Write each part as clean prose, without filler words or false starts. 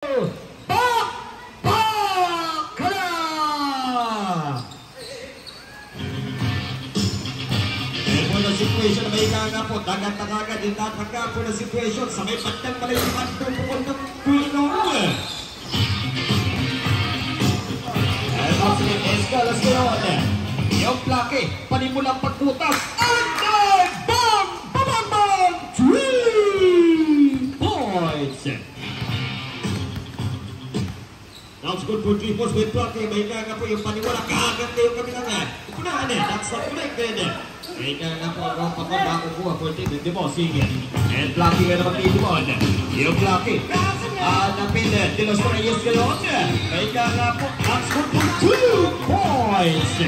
Situation na may nga po, dagat-dagat din tatagka po na situation sa may bandang malilipan po po ng Pinoy. And once again, Escalas ngayon. Yung plake, panimulang pagputas. And bang! Bang! Bang! 3 points! That's good for 3 points with plake. May nga po yung panimulang kaganda yung kami nga. Upunahan that's not connected. May nga po ang pagbabago po ako hindi mo, sige. And plake nga naman dito mo. Yung plake. Napin, de los Reyes ngayon. May nga po, that's good for 2 points!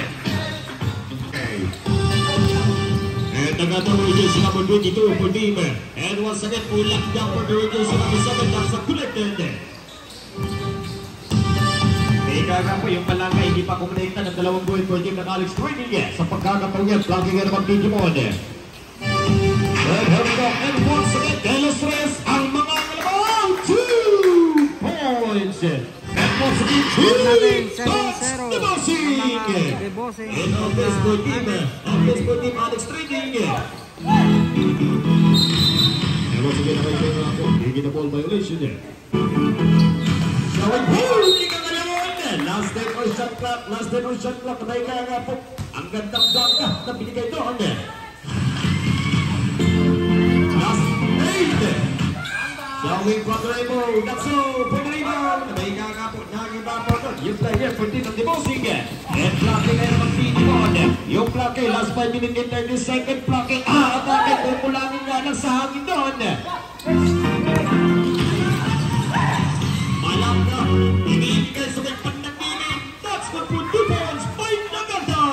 And nagkataroy din sila for 22 for team. And once again, ulang down for the Rangers sila for 7 that's connected. Ika po yung palanga hindi pa kumonekta ng dalawang buhay for team ng Alex Training sa pagkakataon niya. Pluging nga naman Digimon. And here we go. And once again, De Los Reyes ang mga kalabaw. 2 points. And once again, 2 points. The bossing. And on this for team. On this for team Alex Training. And once again, nakikita po. Hindi na ball violation. Showing ball. Last day on shot clock, may nga po ang gandang bangka na binigay doon. Last 8. Showing Quadremo, that's all, Quadremo. May nga po, nagiba po doon. Yung player for team ng Dibosing. And Plake na naman Digimon. Yung Plake, last 5 minutes and 30 second Plake. Bakit pupulangin nga lang sa hangin doon. Malam na, ibigay sa may for 2 points by Nagata.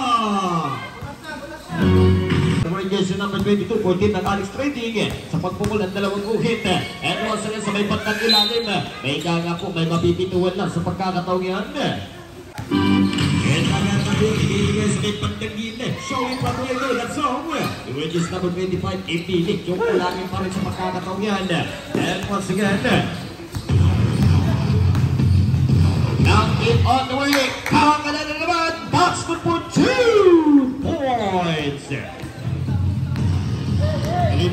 Rangers number 22 for team ng Alex Trading sa pagpukul ng dalawang guhit. And once again sa may pantang ilalim, may nga po may mapipituan lang sa pagkakataong yan. And Nagata po ibigay sa may pantang ilalim. Showing pa tuloy doon at song. Rangers number 25 ipilit yung kulangin pa rin sa pagkakataong yan. And once again, now in on the way, kakalala naman, Boxwood for 2 points.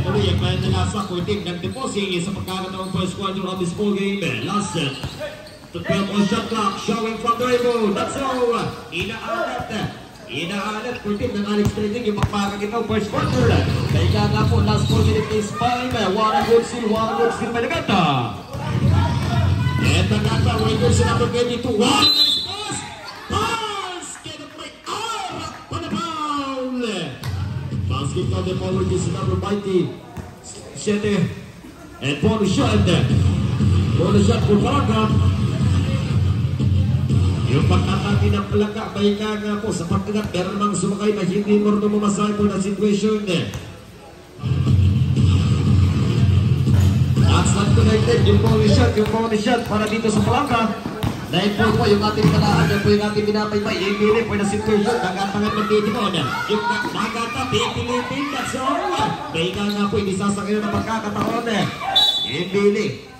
Tuloy ang may nalasa ko team ng Dibosing sa pagkakataong first quarter of this ball game. Last 12 on shot clock, showing from the rainbow. That's all. Inaalat for team ng Alex Trading yung magpakakitaw first quarter. Kaya nga po, last 4 minutes is 5. One good steal by Nagata. And Nagata, Rangers number 22. One nice pass. Pass! Get a break. On the foul. Basket on the ball, Rangers number 20. And bonus shot. Bonus shot for Palanga. Yung pagkakati ng Palanga, may nga po sa pagkagat. Meron mang sumakay na hindi mo rin mamasahe po na situation. That's not connected, yung bonus shot para dito sa Palanga. Dahil po yung ating kalaan, yan po yung ating binapay-bay. Ibili po na situation, nagatangan ng Digimon. Yung Nagata, pipilitin, that's all. May nga po, hindi sasakyan na pagkakataon. Ibili.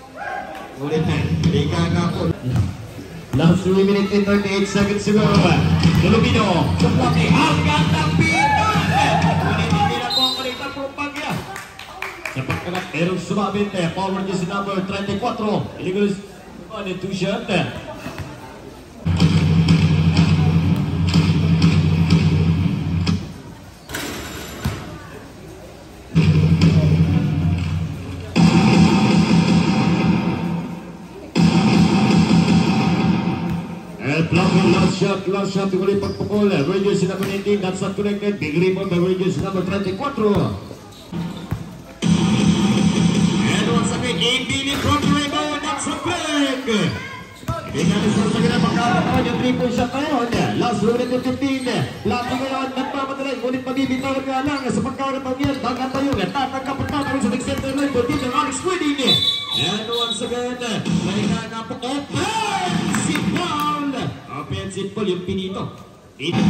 Ulit na, may nga po. Last 3 minutes and 38 seconds siguro. Tulumino, suplaki, hanggang ng pitan. Ulit na po ang kalitan po pagya. Sa pagkakat, merong sumabit, power niya si number 34. Illegal is on in 2 shot. And blocking last shot, tuloy pagpukul. Rangers number 19, that's not connected. Big rebound by Rangers number 34. Ibili from the rebound, that's a break! Hindi natin sasagin ang pagkakataon yung 3-point shot ngayon. Last minute and 15. Plake ngayon, nagmamadalay. Ngunit mabibitawan nga lang sa pagkakataon yan. Bagat tayo, tatagkap at tatagin sa next center line. Kunti ng Alex Trading. And once again, may nga po offensive foul! Offensive foul yung pinito. And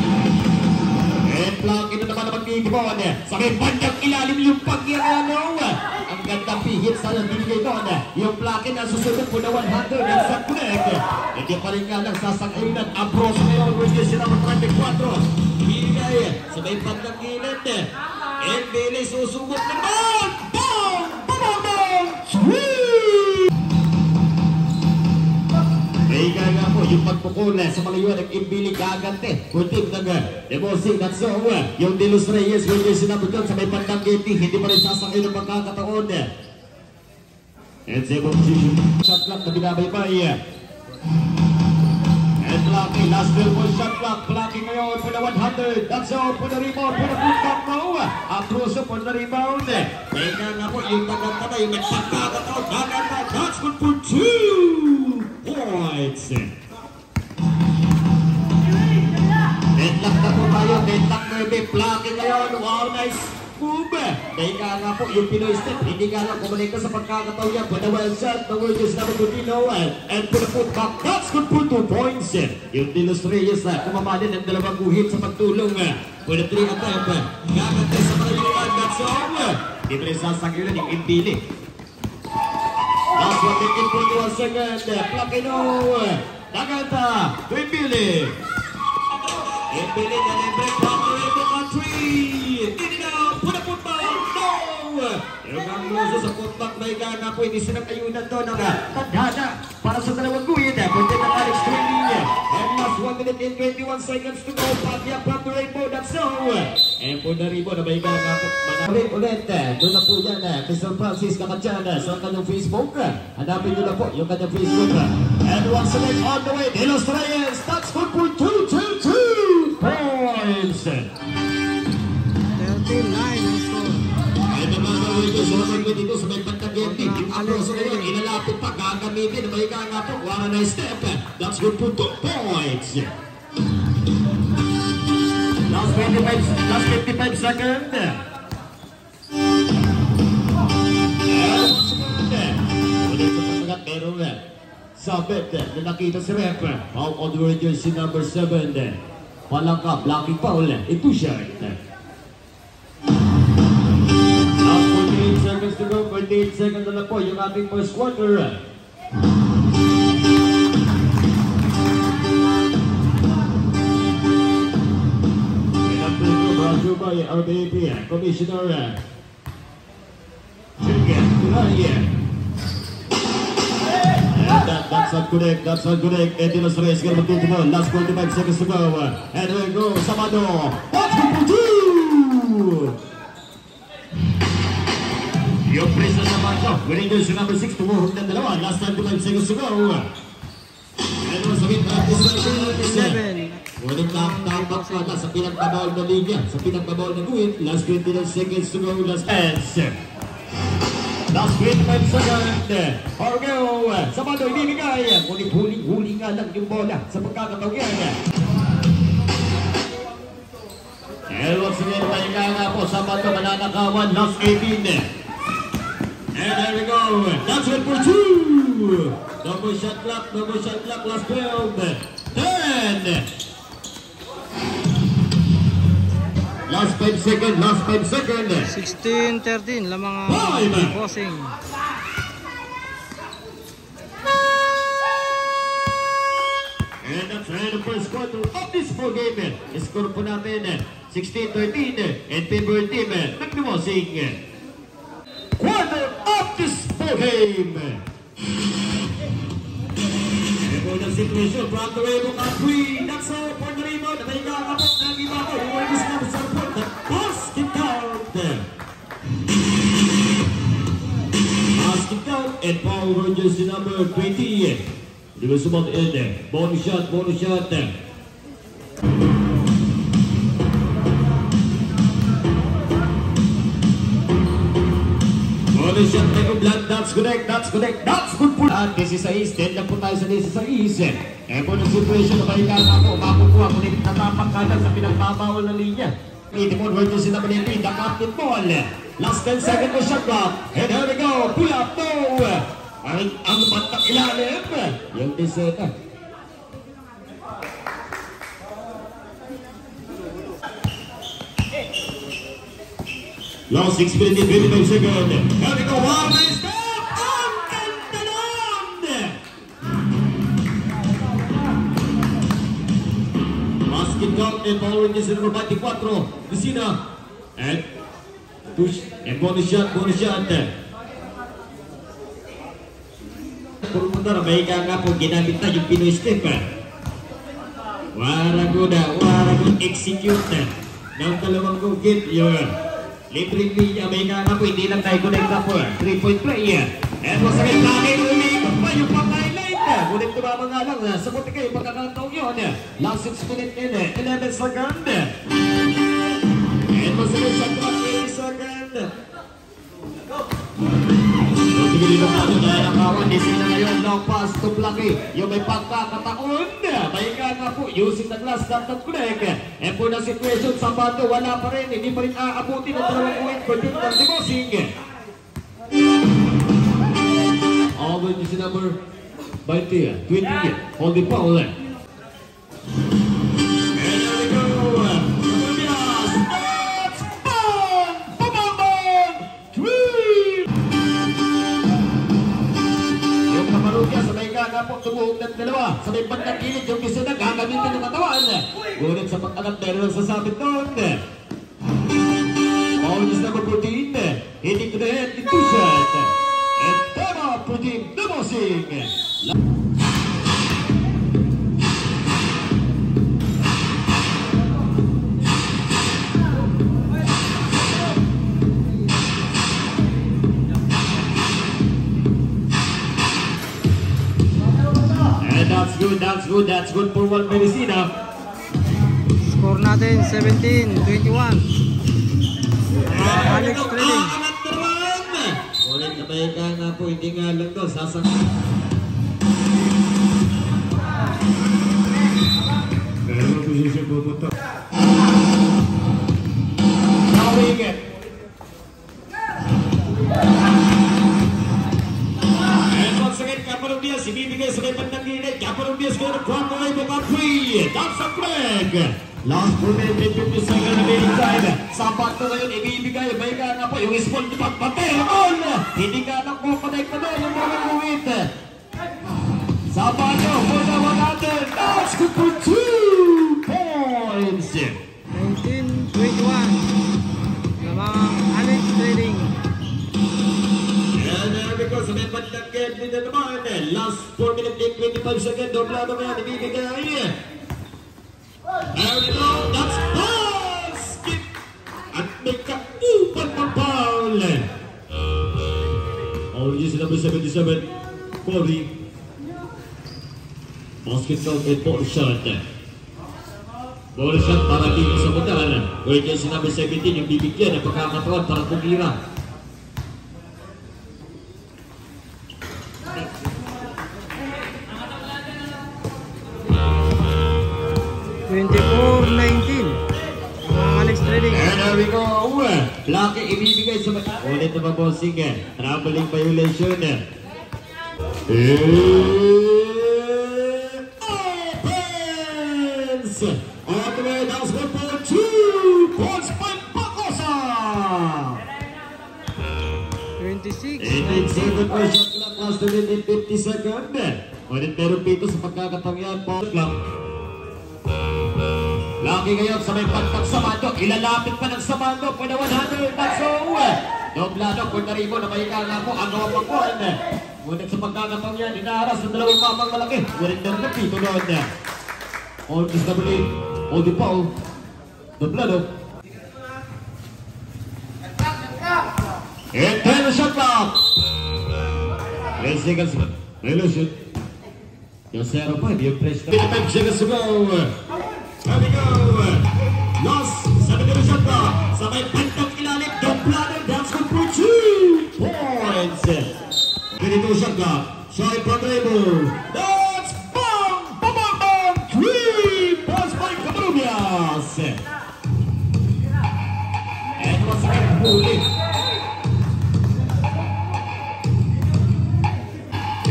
Plake na naman magtitipon. Sa may bandang ilalim yung pagyarano. Ang gandang pihit sa binigay doon. Yung plake na susunod po na 100 ang sa connect. Hindi pa rin nga lang sasakayunan. Abros ngayon. Which is sila mag-34. Binigay sa may bandang gilid. Embele susubot naman. Boom! Boom! Sweet! Kaya nga po yung pagpukula sa mga iwan ng Embele gagante. Kunting nag-demosing at so yung De Los Reyes which is sinabi doon sa may bandang gilid. Hindi pa rin sasakay ng magkakataon. And zero position. Shot clock na binabaybay. And Blackie, last dribble shot clock. Blackie ngayon for the 100. That's all for the rebound. For the good back now. Across for the rebound. Kaya nga po yung maganda na yung nagpagkakataon. Maganda. That's good for 2 points. Deadlock na po tayo. Deadlock na yung Blackie ngayon. Wow, nice move. Kaya nga po yung Pinoy step. Hindi nga lang kumanik ka sa pagkakataon niya. For the wild shot. The word is number 2 Noel. And for the putback. That's good for 2 points. Yung De Los Reyes kumamali ng dalawang guhit sa pagtulong. For the 3 attempt. Gagantay sa mga iwan. That's all. Di pa rin sasakilan yung Embele. Last 1 minute 41 seconds. Plakino. Naganta. To Embele. Embele na libre. Plakino country. Hindi na. Put a football. No. Yung ang luso sa footback na igana po. Hindi sinakayunan doon ang tadhana para sa dalawang guhit. Punta ng Alex Training. And last 1 minute and 21 seconds to go. Patya from the rainbow. That's so. And po na rin po na may igana po. Ulit. Doon na po yan. Mr. Francis Kakachan sa kanyang Facebook. Hanapin nyo na po yung kanyang Facebook. And once again on the way. De Los Reyes. That's good for 2 points. 39 ang score. Ay naman ito sa mga dito sa may pagkagenti. Yung Abroso ngayon, ilalapit pa, gagamitin. May nga po, wala na step. That's good for 2 points. Last 55 seconds. Ulit sa pagkagat, pero sabit na nakita si Rep. Out on the radio si number 7. Palangka, blocking foul. Ito siya. Last 48 seconds to go. 48 seconds na lang po yung ating first quarter. Brought to you by RBAP Commissioner Chicken Kulaya. That's not correct. That's not correct. And De Los Reyes gonna magtutubol. Last 45 seconds to go. And there we go. Samado. That's good for 2. Yung presa naman ko. Winning goes to number 6. Tumuhog ng dalawa. Last 25 seconds to go. And once again, practice like 7. Winning knock-knock pala sa pinagpabawal na linya. Sa pinagpabawal na guhit. Last 29 seconds to go. Last answer. Last 25 seconds. Orgeo. Samado ibibigay. Ngunit huling-huli nga lang yung bola sa pagkakataon yan. And once again, pahinga nga po. Samado mananakawan. Last 18. And there we go. That's it for 2. Double shot clock. Last 12. 10. Last 5 seconds. 16-13 lamang bossing. And that's the first quarter of this full game. Score po natin 16-13 and favorite team nagdemosing. Quarter of this full game. Ito na situation from the rainbow country. That's all for the rebound. May kakapot ng iba ko. Huwag is na sa report. Basket count. Basket count and power jersey number 20. Di ba sumot in? Bonus shot. Shot by Ublan, that's correct. That's good po. At 16, din lang po tayo sa 16. Eh po ng situation na balikan ako, makukuha ko nito natapak kanan sa pinagpapawal na linya. Itimon Virgil si naman yung the captain ball. Last 10 seconds po shot clock. And here we go, pull up, no! Ang batak ilalim. Yung diseta. Last 6 minutes and 25 seconds. Here we go. One nice step. Ang ganda nun! Basket count and following is number 24. Lucina. And push. And bonus shot. Puro may nga po ginamit na yung Pinoy step. Warago execute ng dalawang gugit yun. Libreng linya, may nga po hindi lang tayo connect na po. 3-point play. And masakit lagi umiikot pa yung pang-highlight. Ngunit tumama nga lang sa puti kayo pagkakataong yun. Last 6 minutes in 11 seconds. And masakit sa 20 seconds. Sige dito natin na nakawan di sila ngayon. Long pass to Blackie. Yung may pagkakataon. May nga po using the glass contact connect. And for the situation sa bando wala pa rin. Hindi pa rin aabuti ng dalawang point for Duke ng Dibosing. All the si number 20. Hold the foul. And there we go. Kapok tumuhog ng dalawa sa may bandang gilid yung isa na gagamitin ng katawan. Ngunit sa pag-alam meron sa sabit doon. Always number 14. Hitting to the head, into shot. And tama for Team Dibosing. That's good for one Medicina. Score natin 17-21. Alex Trading. Ulit na may ka nga po, hindi nga lang doon. Sasangin. Pero position pupunta. Tawing it. Ibibigay sa may bandang gilid. Cameron Diaz going to cross away from a free. That's a break. Last 4 minutes, 50 seconds remaining time. Sapat na ngayon, ibibigay. May ka na po yung small di pagpapel. Hindi ka lang po connect na doon yung mga kuwit. Sapat na, for the 100. That's good for 2 points. 19-21. Lamang Alex Trading. And there we go. Sa may bandang gilid na naman. Last 4 minutes and 25 seconds. Doblado mo yan. Ibibigay. There we go. That's basket. At may kaupan ng foul. Already sa number 77. Corey. Basket count and ball shot. Ball shot para dito sa mudan. Pwede sa number 17 yung bibigyan ng pagkakataon para tumira. 24-19. Alex Trading. And there we go. Blackie ibibigay sa ulit na Bossing. Traveling violation. Opens! All the way down for 2 points by Pacosa. 26. 18 for shot clock. Last to 50 seconds. Ulit meron pito sa pagkakataon yan. Ball clock. Lagi ngayon sa may pagpagsamando, ilalapit pa ng samando for the 100, that's all. Doblado, kung naribo na may kanga po, ang gawa pang ngunit sa pagkakataon yan, inaharas ng dalawang mamang malaki. Ngunit na rin pito doon. All this double in, all the foul. Doblado. And 10 shot clock. 10 seconds. Violation. Yung 0-5, yung press na. 5 seconds to go. There we go. Lost. 7 shot clock. Sa may pantang ilalim. Doblado. That's good for 2 points. 22 shot clock. Shoy Padrebo. That's bang! Bang! Bang! 3 points by Cabarubias. And once again, huli.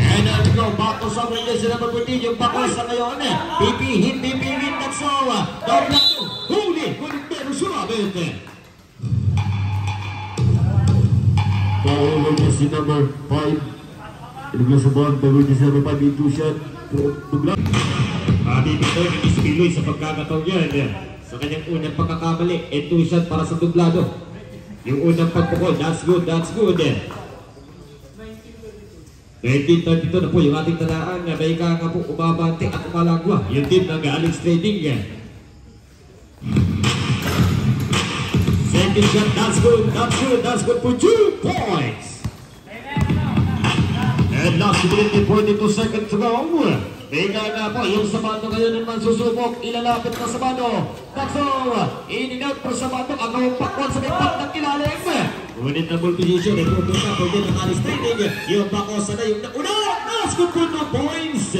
And there we go. Back to some ranges na mabuti yung Pacosa ngayon. Pipihin. That's all. Doblado. Huli. Kulit pero sumabit. Power jersey number 5. Ilagay sa ball, power jersey number 5 into shot. Tugla. Dito yung ispiloy sa pagkakataon yan. Sa kanyang unang pagkakamali, into shot para sa Tuglado. Yung unang pagpukol, that's good, that's good. 1932 na po yung ating talaan na may nga po umabante at umalagwa yung team ng Alex Trading. Second shot, that's good, that's good, that's good for 2 points. And last 42 seconds to go. May nga po yung Sabado ngayon naman susubok, ilalapit na Sabado. That's all, in-out for Sabado, ang gawang pakwan sa may ng ilalim. Ngunit na ball position, ay pupunta po din ng Alex Trading. Yung pakosa na yung nauna. That's good for 2 points.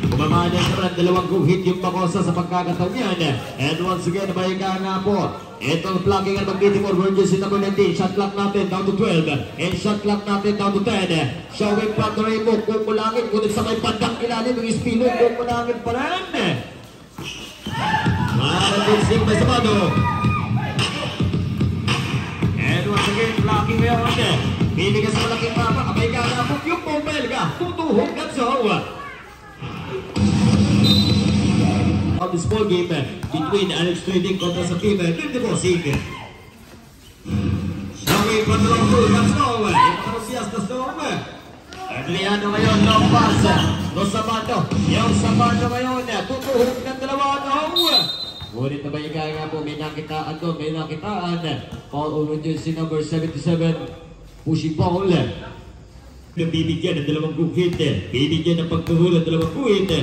Bumamana naman, dalawang guhit yung pakosa sa pagkakataon yan. And once again, may nga po. Itong plugging at mag-meeting for Burgess in number 19. Shot clock natin down to 12. And shot clock natin down to 10. Showing from the rainbow, kukulangin. Ngunit sa may bandang ilalim, yung ispilo, kukulangin pa rin. Maraming sing by Sabado. And once again, blocking ngayon. Pili ka sa malaking mapa. Abay ka na po yung mobile ka. Tutuhog at sawa. On this ball game between Alex Trading kontra sa team Nindibosig. Showing from the long pool. That's all. Ipakarasias na storm. Adriano ngayon, long pass. No Sabado. Yung Sabado ngayon. Tutuhog ng dalawa. Ngunit na ba yung kaya nga po, may nakitaan doon, may nakitaan. Paul O'Rourke, number 77, pushing ball. Bibigyan ng dalawang guhit, bibigyan ng pagtuhul ng dalawang guhit.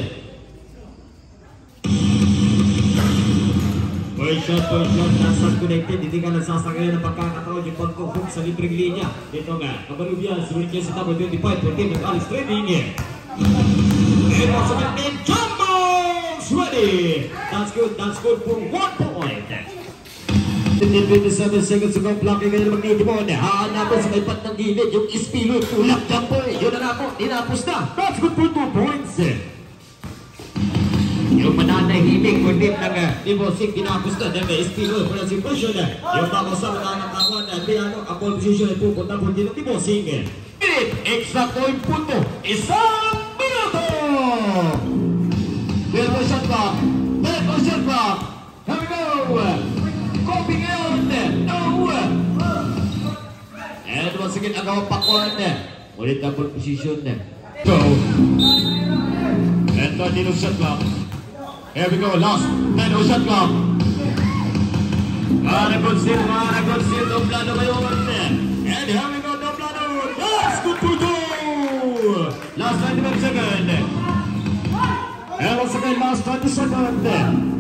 Point shot, nasa connected, hindi ka nasasagayan ng pagkakataon yung pagtuhul sa libreng linya. Ito nga, Kabalubian, sumunod niya sa number 25, 14 ng Alex Trading. And once again, Jumbo! Ready. That's good for 1 point. 27 seconds to go, blocking ngayon mag-nitibon. Hahanapin sa may pat ng gilid, yung ispilo, tulak jumbo. Yun na po, dinapos na. That's good for 2 points. Yung mananahimik for team ng Nindibosig, dinapos na. Then may ispilo, for the impression. Yung bako sa nanakawan, ang ball position ay pupunta po din ng Nindibosig. Exact point punto, isang minuto. There was shot clock. Here we go. Copy ngayon. No. And once again, agawang pakwan. Ulit na full position. Go. And 30 shot clock. Here we go. Last 10 shot clock. Good seal. Doblado ngayon. And here we go. Doblado. That's good for 2. Last 25 seconds. And once again, last 20 seconds.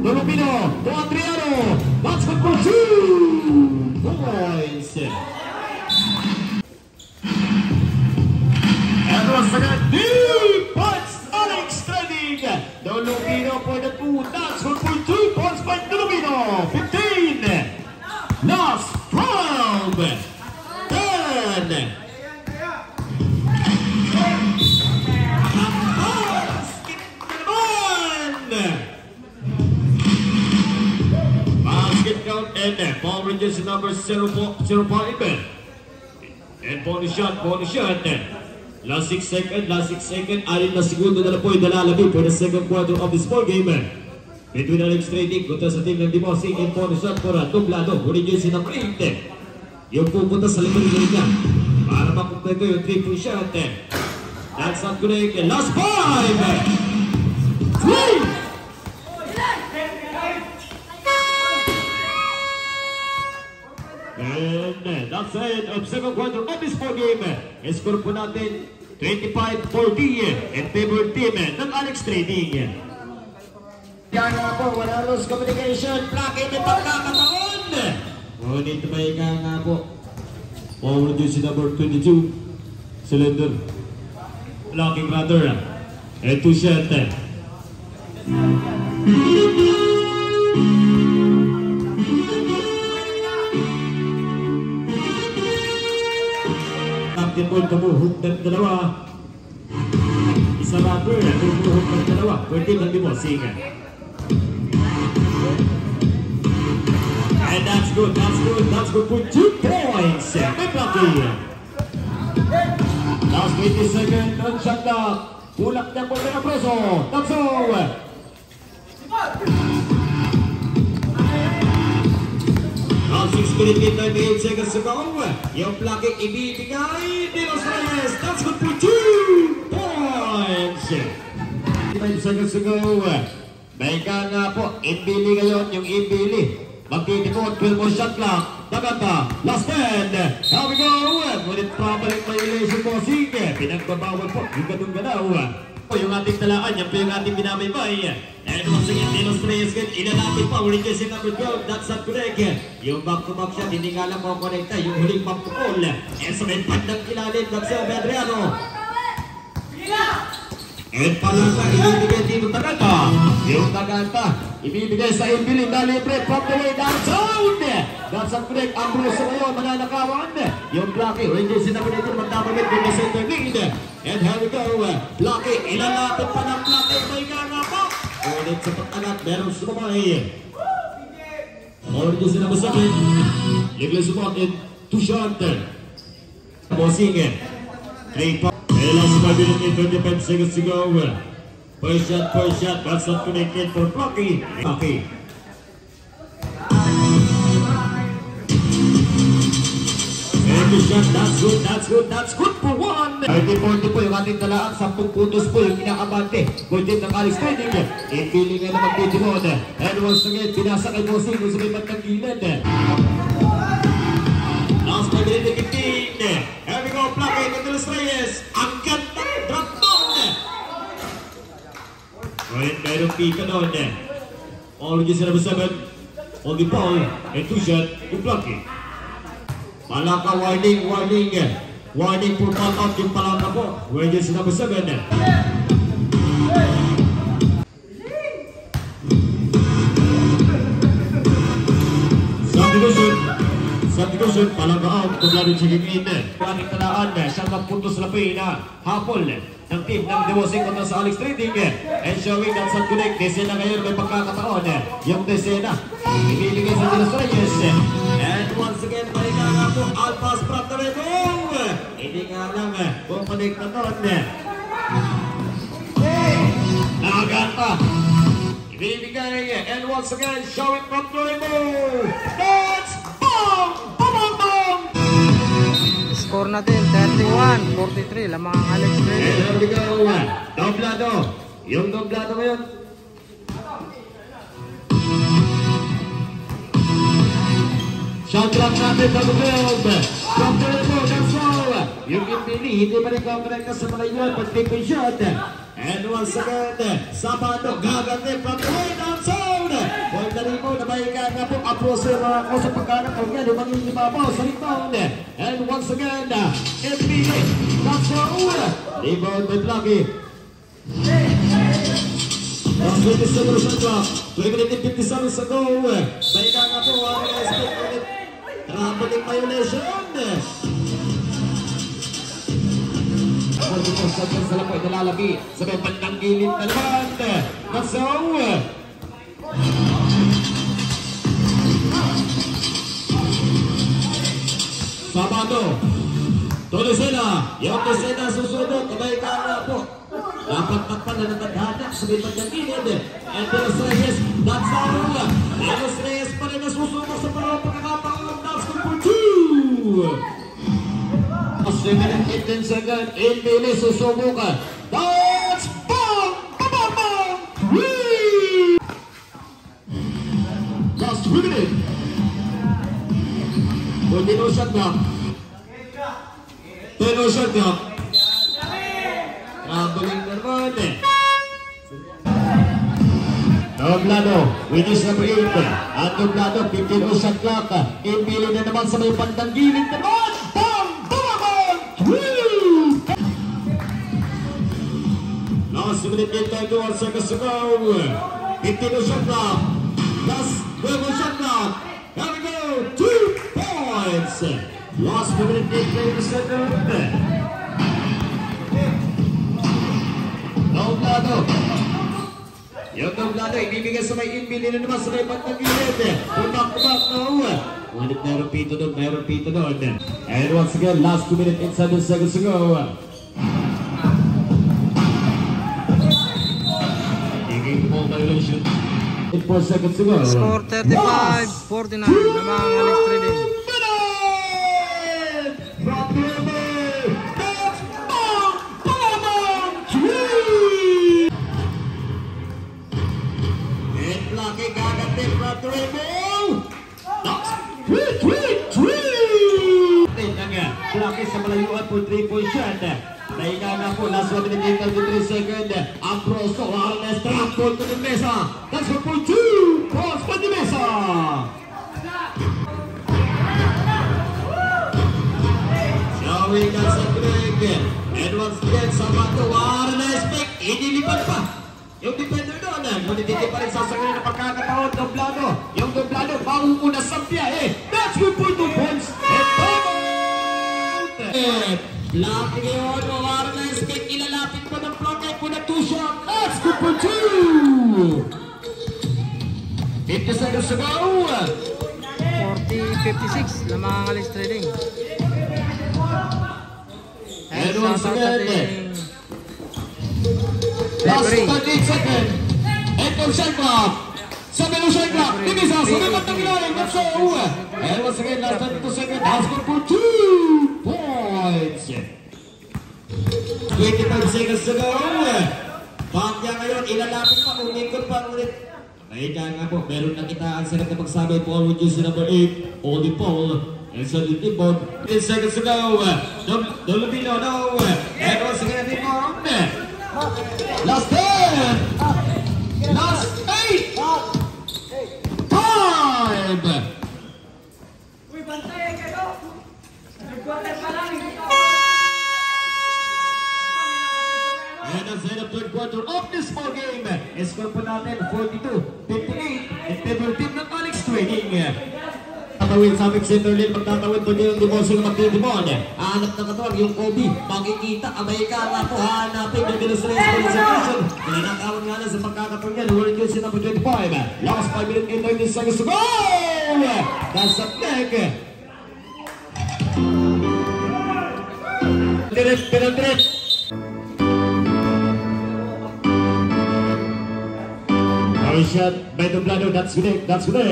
Dolomino to Adriano. That's good for 2 points. And once again, deep points, Alex Trading. Dolomino for the 2. That's good for 2 points by Dolomino. 15. Last 12. 10. Basket count and ball ranges number 0.5. And bonus shot. Last 6 seconds. Alin na segundo na po yung dalalabi for the second quarter of this ball game. Between Alex Trading kontra sa team ng Nindibosig and bonus shot for Tuglado. Ranges number 8. Yung pupunta sa limang linya para makumpleto yung 3-point shot. That's not correct. Last 5. 3. And that's it of second quarter of this ball game. Score po natin 25-40 in favor team ng Alex Trading. Yan nga po, wala loose communication. Plake may pagkakataon. Ngunit may nga po. Power jersey number 22. Cylinder. Blocking brother. And 2 shot. Captain Ball tumuhog ng dalawa. Isa rapper, tumuhog ng dalawa. Pwede ng Nindibosig. And that's good, that's good, that's good for 2 points. May Plucky. Last 20 seconds, non-shot clock. Kulak na po ng preso. That's all. Now 6 minutes and 98 seconds to go. Yung Plucky ibibigay. De Los Reyes. That's good for 2 points. 5 seconds to go. Baika nga po, Imbili ngayon, yung Imbili. Magtitikot, 12 more shot clock. Tagata, last 10. Here we go. Ngunit properly violation po, sige. Pinagbabawal po, yung ganun-ganaw. Yung ating talaan, yan po yung ating binabaybay. And once again, De Los Reyes, ilalapit pa, ulit yung number 12. That's not correct. Yung back-to-back shot, hindi nga lang mo connecta. Yung huling pump-to-call. And sa may pandang ilalim, that's Adriano. And palaka, ibibigay dito Tagata. Yung Tagata, ibibigay sa Imbili na libre from the way downtown. That's a correct. Ang Bruce ngayon, mananakawan. Yung Plucky, Rangers na pinito magdamamit with the center lead. And here we go. Plucky, ilalapit pa ng Plucky. May nga po. Ulit sa pagtagat, merong sumabay. Rangers na masakit. Libre sumakin. 2 shot. Bossing. 3 points. Last 5 minutes and 25 seconds to go. First shot, that's not connected for Plucky. Plucky. Every shot, that's good for 1. 30-40 po yung ating talaan, 10 puntos po yung inaabante. Good team ng Alex Trading. Impili nga na mag-Digimon. And once again, pinasa kay Bossing kung sa may bandang gilid. Last 5 minutes and 15. Here we go, Plucky with De Los Reyes. Ang ganda, drop down. Ngayon, mayroong pika doon. All against number 7. On the ball, and 2 shot, yung Plucky. Palaka, warning. Warning for ball out yung Palaka po. Against number 7. Subdivision, Palaka out, Tuglado checking in. Kaming talaan, siyang puntos na pina. Hapol ng team ng Dewosing kontra sa Alex Trading. And showing that sa connect, Desena ngayon may pagkakataon. Yung Desena, ibibigay sa De Los Reyes. And once again, may nga po, Alphas Pratarego. Hindi nga lang, connect na doon. Naganta. Ibibigay, and once again, showing from Torimo. That's boom! Score natin 31-43. Lamang ang Alex Trading. And there we go. Doblado. Yung doblado ngayon. Shot clock natin sa 12. From Torimo, that's all. Yung Impili, hindi pa rin kamereka sa Malayon. Pag-take yung shot. And once again, Sabado, gagante from the way down zone. Huwag na rin mo na may nga po approach ko sa pagkakataon niya. Lumangin ibabaw sa rebound. And once again, Impili, that's all. Rebound by Plucky. Last 27 shot clock. 2 minutes and 57 sa go. May nga po, traveling violation. Sa lapoy nalalabi sa may bandang gilid na naman. Kasaw. Sabado. Tonesena. Yung Tonesena susunod. Kamay ka nga po. Dapat takpan na nataghanak sa may bandang gilid. And De Los Reyes. That's all. De Los Reyes pa rin nasusunod sa parang pagkakataon. That's good for 2. 7 and 15 seconds. Imbili susubukan. That's boom! Boom! Whee! Last 2 minutes. Continue shot clock. 10 shot clock. Traveling naman eh. Doblado, winis number 8. At Doblado, 15 shot clock. Imbili na naman sa may bandang gilid naman. Last minute and 21 seconds to go. 15 shot clock. Last 12 shot clock. Here we go. 2 points. Last minute and 20 seconds. Doblado. Yung doblado, ibibigay sa may inbili na naman sa may bandang gilid. Tumak-tumak na uwa. Ngunit mayroong pito doon. And once again, last 2 minutes and 7 seconds to go. Iging mo violation. 4 seconds to go. Score 35-49 lamang Alex Trading. Laki sa malayuan po 3-point shot. Nahiga na po, last 1 minute and 33 seconds. Amproso, Arnes, trap ball to the mesa. That's 1.2 points for the mesa. Showing us a break. And once again, Sabato, Arnes, pick. Inilipad pa. Yung defender doon, ngunit hindi pa rin sasagay na pagkakataon. Doblado, yung doblado, mauuna sa biyahe. That's 1.2 points. Laki ngayon, Warnes, pick, ilalapit po ng block po na 2 shot. That's 2.2. 50 seconds to go. 40-56 lamang Alex Trading. And once again, last 38 seconds. Ito shot clock. Sabi ng shot clock, Dimisa, sabi ng tangilay, that's all. And once again, last 32 seconds, that's 2.2 points. 25 seconds to go. Pagya ngayon, ilalapit pa, umikot pa ulit. Nahiga nga po, meron nakitaan sa nagkapagsabi, Paul with you number 8, Oli Paul. And so the board, 10 seconds to go. Dolomino, no. And once again, Dimon. Last 10. Last 8. 5. And that's the end of third quarter of this ball game. Score po natin 42-58 in favor team ng Alex Trading. Tatawin sa Apex Centerlin, magtatawin po niyo yung Dimosing magtitibon. Hanap na katuwag yung Kobe, makikita, abay ka nga po, hanapin yung Dinosres Concentration. Pinanakawan nga na sa pagkakatuwag niya, World News number 25. Last 5 minutes and 30 seconds to go! That's up neck. Direct. Our shot by Doblado, that's good. That's good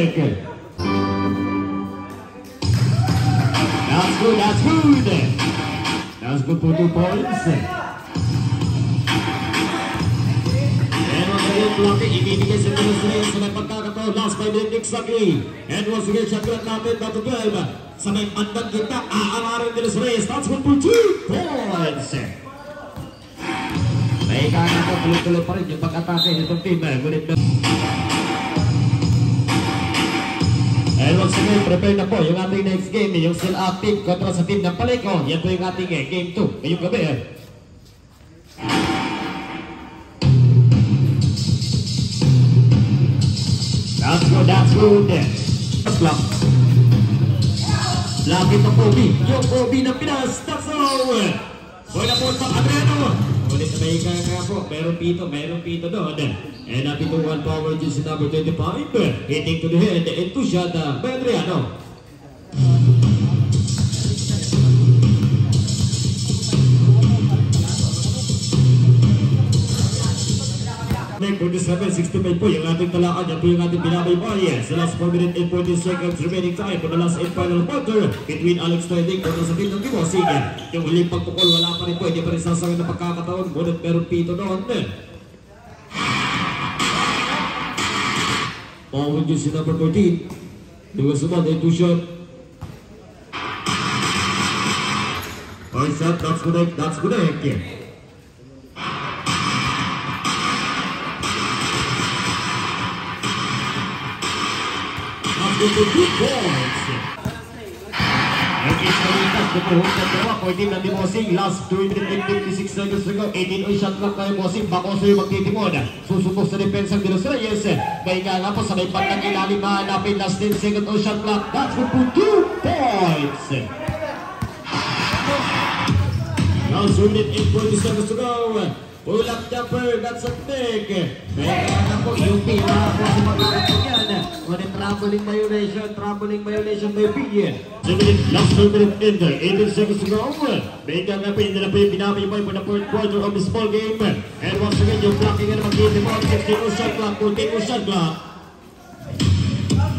for 2 points. And once again, blocking, ibibigay sa Dinosres sa may pagkakataon, last 5 minutes exactly. And once again, shotgun natin, back to game. Sa may pandang kita, aamarin Dinosres, that's 1.2 points. Nahiga nga po, tuloy-tuloy pa rin yung pag-atake nitong team. And once again, prepare na po yung ating next game, yung still active kontra sa team ng Paleco. Yan po yung ating game 2 ngayong gabi. That's good. Slap. Lapit ng Kobe. Yung Kobe ng Pinas. That's all. Wala po sa Adriano. Ulit na may nga po. Meron pito doon. And natin itong 1 power juice number 25. Hitting to the head. And 2 shot by Adriano. For this 65 po yung ating talaan. Yan po yung ating binabaybay. Sa last 4 minutes and 40 seconds remaining time for the last 8 final quarter between Alex Trading at sa team ng Dimosing. Yung huling pagpukol, wala pa rin po. Hindi pa rin sasawin na pagkakataon. Ngunit meron pito doon. Forward yung si number 14. Yung sunod ay 2 shot. Point shot, that's correct. With the 2 points. Okay, so we got the Tawa for team ng Dimosing. Last 2 minutes and 56 seconds to go. 18 on shot clock kayo, Bossing. Bacoso yung magtitimon. Susubok sa defense ng Dinosres. May nga po sa may pagkang ilalim mahanapin. Last 10 seconds on shot clock. That's for 2 points. Last 2 minutes and 40 seconds to go. Ulap jumper, that's a big. Kaya na po, yung pila po sa magkakasing yan. Ngunit traveling violation by P. 2 minutes, last 2 minutes in there, 18 seconds to go. Mega na po, hindi na po yung pinapay po for the fourth quarter of this ball game. And once again, yung blocking na mag-give mo, 16 shot clock, 14 shot clock.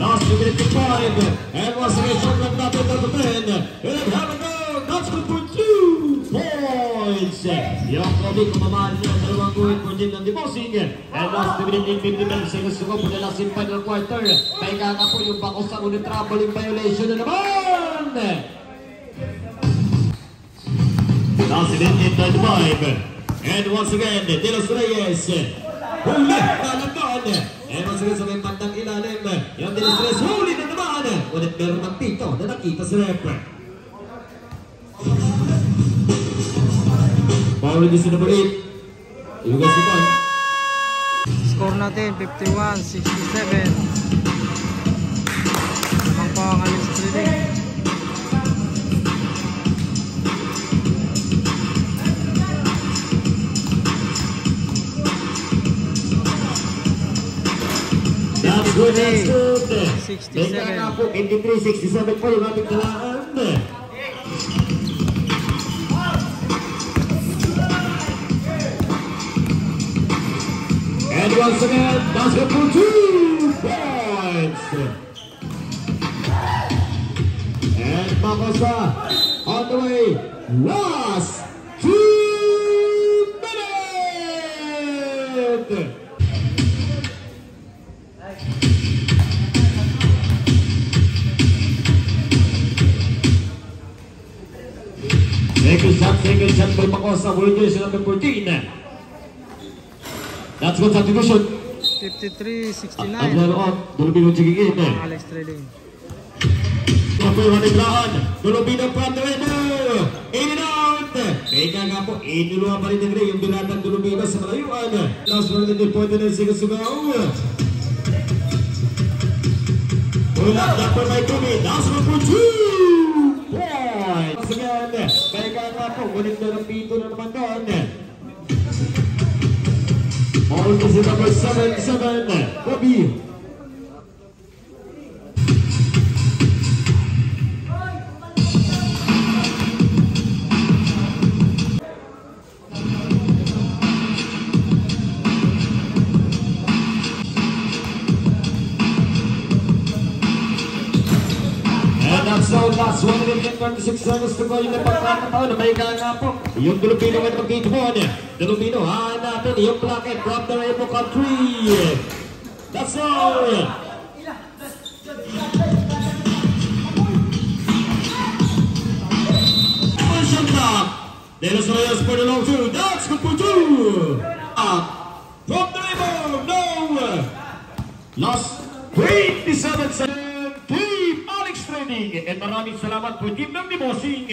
Last 2 minutes to 5. And once again, shot clock natin to 10. And have a go, that's good for 2 points. Yung Kobe kumamahal niya sa dalawang guhit for Jim ng Dibosing. And last 2 minutes, 59 seconds to go for the last in final quarter. Kaya nga po yung bakos sa unit traveling violation na naman. Last minute in 25. And once again, De Los Reyes. Huli na naman. And once again, sa may pandang ilalim. Yung De Los Reyes, huli na naman. Ngunit meron ng pito na nakita sa rep. Power reduce number 8. You guys keep on. Score natin 51-67. Lamang po ang Alex Trading. That's good, that's good. 67. May kaya po, 53-67 po yung ating talaan. And once again, basket for 2 points. And Makosa on the way. Last 2 minutes. Second shot by Makosa, with jersey number 14. That's good substitution. 53-69. Ang laro, Dolobino checking in. Alex Trading. Kapag maniglaan, Dolobino from the window. In and out. Kaya nga po, inuluhan pa rin ng Gray yung binatang Dolobino sa malayuan. Last 1 point and seconds to go. Ulap na po may Kumi. Last 1 for 2 points. Once again, kaya nga po, ulit na ng pito na naman doon. All is number 7-7, Bobby. And that's all, last 1 minute and 26 seconds to go. Yung napagkakataon na may nga po. Yung Dolobino at mag-gate mo. Dolobino, natin yung bracket from the Rainbow Country. That's all. Shot clock. De Los Reyes for the long 2. That's good for 2. From the Rainbow, no. Last 27 seconds. Team Alex Trading. And maraming salamat po team ng Dibosing.